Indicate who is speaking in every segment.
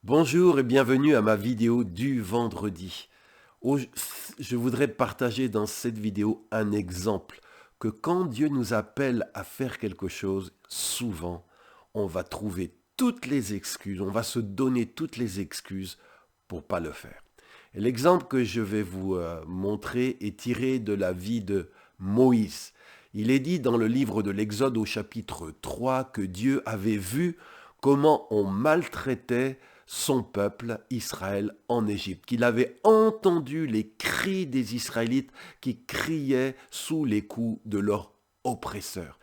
Speaker 1: Bonjour et bienvenue à ma vidéo du vendredi. Je voudrais partager dans cette vidéo un exemple que quand Dieu nous appelle à faire quelque chose, souvent, on va trouver toutes les excuses, on va se donner toutes les excuses pour pas le faire. Et l'exemple que je vais vous montrer est tiré de la vie de Moïse. Il est dit dans le livre de l'Exode au chapitre 3 que Dieu avait vu comment on maltraitait son peuple Israël en Égypte, qu'il avait entendu les cris des Israélites qui criaient sous les coups de leurs oppresseurs.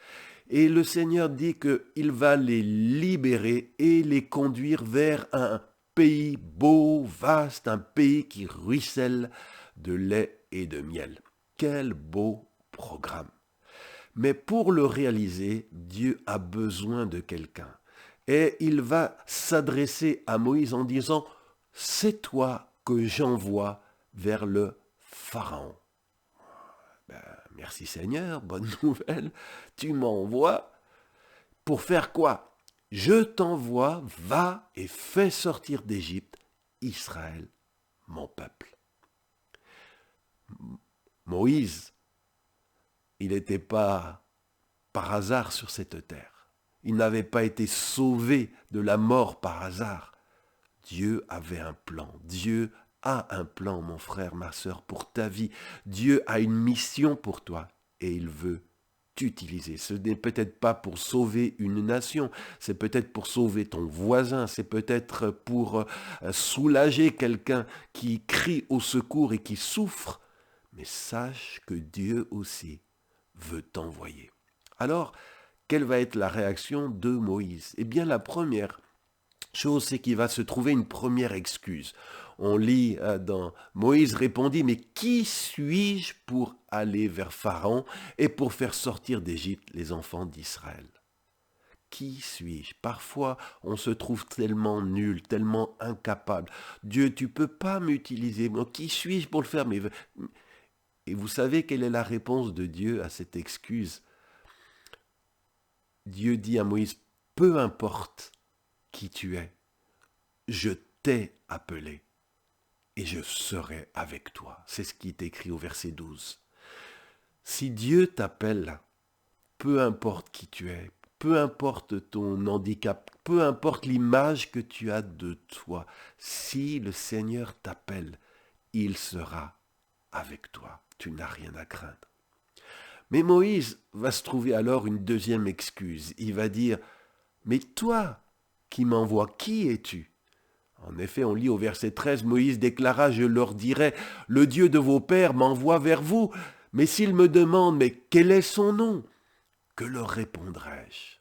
Speaker 1: Et le Seigneur dit qu'il va les libérer et les conduire vers un pays beau, vaste, un pays qui ruisselle de lait et de miel. Quel beau programme! Mais pour le réaliser, Dieu a besoin de quelqu'un. Et il va s'adresser à Moïse en disant, c'est toi que j'envoie vers le Pharaon. Ben, merci Seigneur, bonne nouvelle, tu m'envoies pour faire quoi? Je t'envoie, va et fais sortir d'Égypte Israël, mon peuple. Moïse, il n'était pas par hasard sur cette terre. Il n'avait pas été sauvé de la mort par hasard. Dieu avait un plan. Dieu a un plan, mon frère, ma sœur, pour ta vie. Dieu a une mission pour toi et il veut t'utiliser. Ce n'est peut-être pas pour sauver une nation, c'est peut-être pour sauver ton voisin, c'est peut-être pour soulager quelqu'un qui crie au secours et qui souffre. Mais sache que Dieu aussi veut t'envoyer. Alors, quelle va être la réaction de Moïse? Eh bien, la première chose, c'est qu'il va se trouver une première excuse. On lit dans Moïse répondit, mais qui suis-je pour aller vers Pharaon et pour faire sortir d'Égypte les enfants d'Israël? Qui suis-je? Parfois, on se trouve tellement nul, tellement incapable. Dieu, tu peux pas m'utiliser. Qui suis-je pour le faire? Et vous savez quelle est la réponse de Dieu à cette excuse? Dieu dit à Moïse, peu importe qui tu es, je t'ai appelé et je serai avec toi. C'est ce qui est écrit au verset 12. Si Dieu t'appelle, peu importe qui tu es, peu importe ton handicap, peu importe l'image que tu as de toi, si le Seigneur t'appelle, il sera avec toi. Tu n'as rien à craindre. Mais Moïse va se trouver alors une deuxième excuse. Il va dire, mais toi qui m'envoies, qui es-tu? En effet, on lit au verset 13, Moïse déclara, je leur dirai, le Dieu de vos pères m'envoie vers vous. Mais s'ils me demandent, mais quel est son nom? Que leur répondrai-je?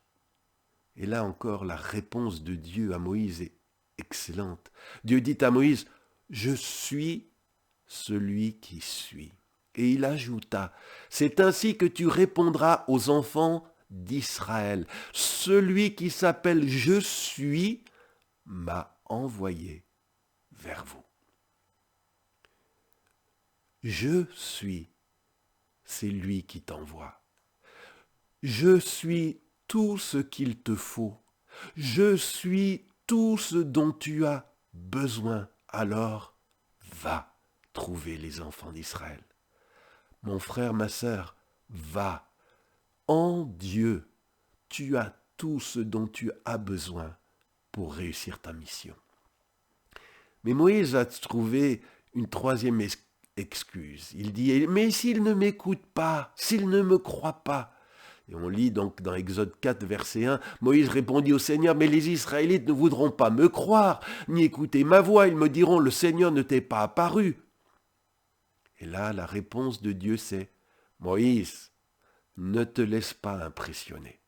Speaker 1: Et là encore, la réponse de Dieu à Moïse est excellente. Dieu dit à Moïse, je suis celui qui suis. Et il ajouta, c'est ainsi que tu répondras aux enfants d'Israël. Celui qui s'appelle Je suis m'a envoyé vers vous. Je suis, c'est lui qui t'envoie. Je suis tout ce qu'il te faut. Je suis tout ce dont tu as besoin. Alors, va trouver les enfants d'Israël. Mon frère, ma sœur, va. En Dieu, tu as tout ce dont tu as besoin pour réussir ta mission. Mais Moïse a trouvé une troisième excuse. Il dit, mais s'il ne m'écoute pas, s'il ne me croit pas. Et on lit donc dans Exode 4, verset 1, Moïse répondit au Seigneur, mais les Israélites ne voudront pas me croire, ni écouter ma voix, ils me diront, le Seigneur ne t'est pas apparu. Et là, la réponse de Dieu, c'est, Moïse, ne te laisse pas impressionner.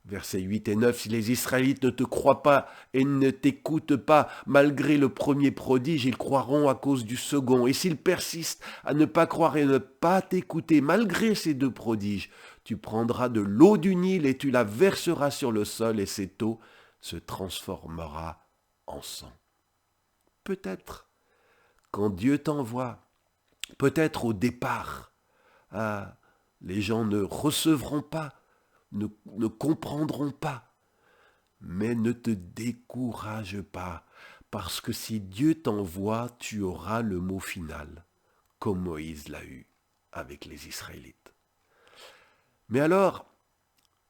Speaker 1: Versets 8 et 9, si les Israélites ne te croient pas et ne t'écoutent pas, malgré le premier prodige, ils croiront à cause du second. Et s'ils persistent à ne pas croire et ne pas t'écouter, malgré ces deux prodiges, tu prendras de l'eau du Nil et tu la verseras sur le sol et cette eau se transformera en sang. Peut-être, quand Dieu t'envoie, peut-être au départ, les gens ne recevront pas, ne comprendront pas. Mais ne te décourage pas, parce que si Dieu t'envoie, tu auras le mot final, comme Moïse l'a eu avec les Israélites. Mais alors,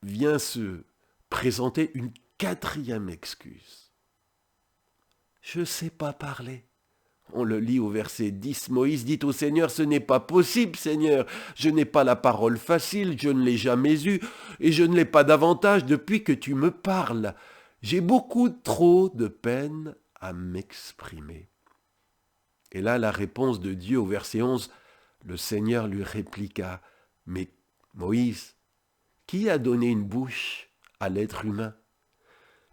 Speaker 1: vient se présenter une quatrième excuse. Je ne sais pas parler. On le lit au verset 10. Moïse dit au Seigneur, ce n'est pas possible, Seigneur. Je n'ai pas la parole facile, je ne l'ai jamais eue, et je ne l'ai pas davantage depuis que tu me parles. J'ai beaucoup trop de peine à m'exprimer. Et là, la réponse de Dieu au verset 11, le Seigneur lui répliqua, mais Moïse, qui a donné une bouche à l'être humain?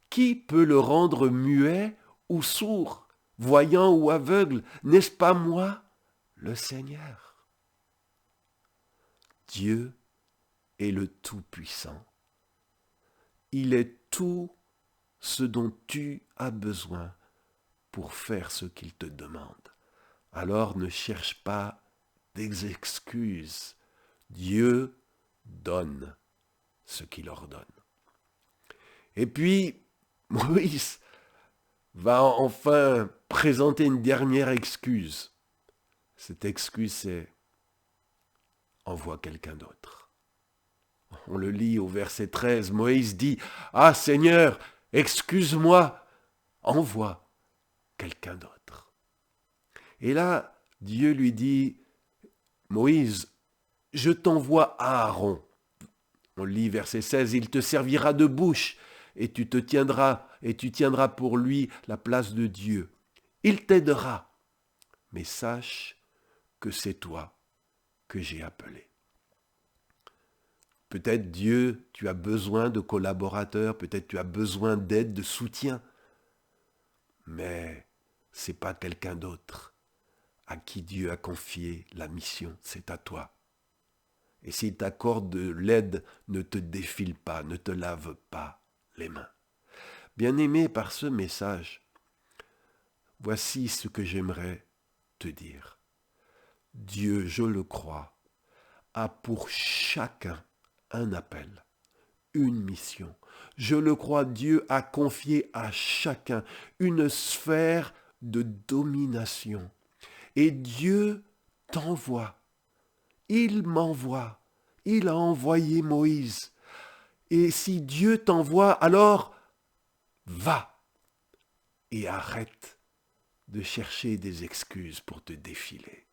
Speaker 1: Qui peut le rendre muet ou sourd, voyant ou aveugle? N'est-ce pas moi, le Seigneur? Dieu est le Tout-Puissant. Il est tout ce dont tu as besoin pour faire ce qu'il te demande. Alors ne cherche pas des excuses. Dieu donne ce qu'il ordonne. Et puis, Moïse va enfin présenter une dernière excuse. Cette excuse, c'est « envoie quelqu'un d'autre ». On le lit au verset 13. Moïse dit « Ah Seigneur, excuse-moi, envoie quelqu'un d'autre ». Et là, Dieu lui dit « Moïse, je t'envoie à Aaron ». On lit verset 16, « Il te servira de bouche et tu tiendras pour lui la place de Dieu. Il t'aidera, mais sache que c'est toi que j'ai appelé. » Peut-être Dieu, tu as besoin de collaborateurs, peut-être tu as besoin d'aide, de soutien, mais ce n'est pas quelqu'un d'autre à qui Dieu a confié la mission, c'est à toi. Et s'il t'accorde de l'aide, ne te défile pas, ne te lave pas les mains. Bien-aimé, par ce message, voici ce que j'aimerais te dire. Dieu, je le crois, a pour chacun un appel, une mission. Je le crois, Dieu a confié à chacun une sphère de domination. Et Dieu t'envoie. Il m'envoie. Il a envoyé Moïse. Et si Dieu t'envoie, alors va et arrête de chercher des excuses pour te défiler.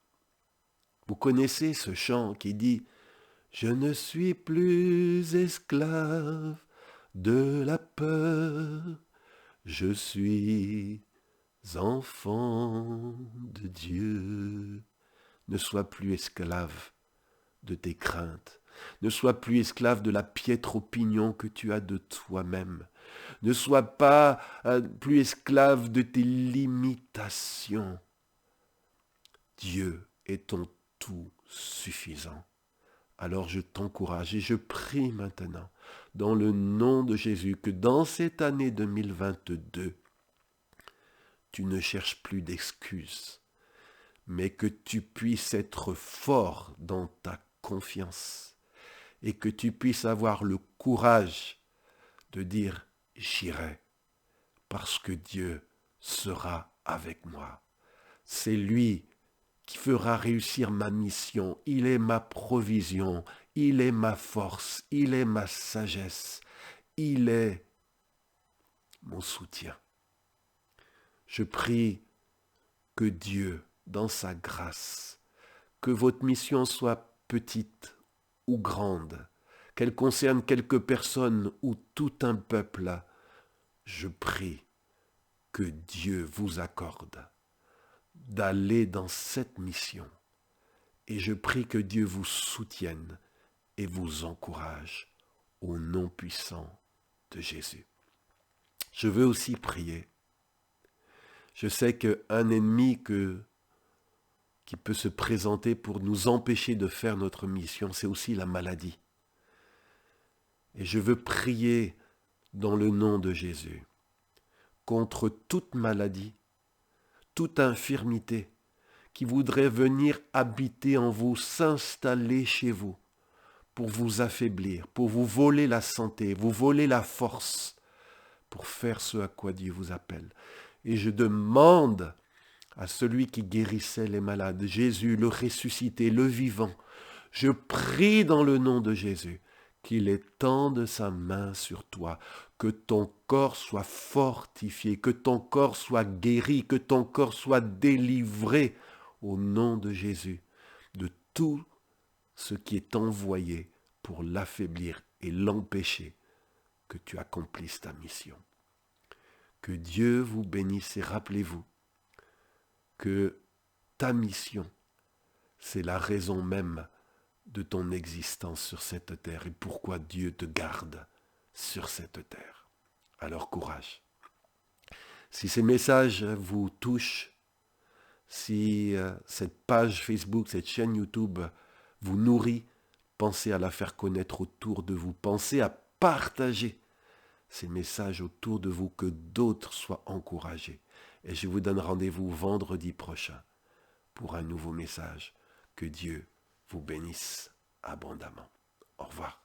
Speaker 1: Vous connaissez ce chant qui dit « Je ne suis plus esclave de la peur, je suis enfant de Dieu. » Ne sois plus esclave de tes craintes. Ne sois plus esclave de la piètre opinion que tu as de toi-même. Ne sois pas plus esclave de tes limitations. Dieu est ton tout suffisant. Alors je t'encourage et je prie maintenant, dans le nom de Jésus, que dans cette année 2022, tu ne cherches plus d'excuses, mais que tu puisses être fort dans ta confiance et que tu puisses avoir le courage de dire « j'irai » parce que Dieu sera avec moi. C'est lui qui fera réussir ma mission. Il est ma provision, il est ma force, il est ma sagesse, il est mon soutien. Je prie que Dieu, dans sa grâce, que votre mission soit petite ou grande, qu'elle concerne quelques personnes ou tout un peuple, je prie que Dieu vous accorde d'aller dans cette mission. Et je prie que Dieu vous soutienne et vous encourage au nom puissant de Jésus. Je veux aussi prier. Je sais qu'un ennemi qui peut se présenter pour nous empêcher de faire notre mission, c'est aussi la maladie. Et je veux prier dans le nom de Jésus contre toute maladie, toute infirmité qui voudrait venir habiter en vous, s'installer chez vous pour vous affaiblir, pour vous voler la santé, vous voler la force, pour faire ce à quoi Dieu vous appelle. Et je demande à celui qui guérissait les malades, Jésus, le ressuscité, le vivant, je prie dans le nom de Jésus qu'il étende sa main sur toi, que ton corps soit fortifié, que ton corps soit guéri, que ton corps soit délivré au nom de Jésus de tout ce qui est envoyé pour l'affaiblir et l'empêcher que tu accomplisses ta mission. Que Dieu vous bénisse et rappelez-vous que ta mission, c'est la raison même de ton existence sur cette terre et pourquoi Dieu te garde sur cette terre. Alors courage. Si ces messages vous touchent, si cette page Facebook, cette chaîne YouTube vous nourrit, pensez à la faire connaître autour de vous. Pensez à partager ces messages autour de vous, que d'autres soient encouragés. Et je vous donne rendez-vous vendredi prochain pour un nouveau message. Que Dieu vous bénisse abondamment. Au revoir.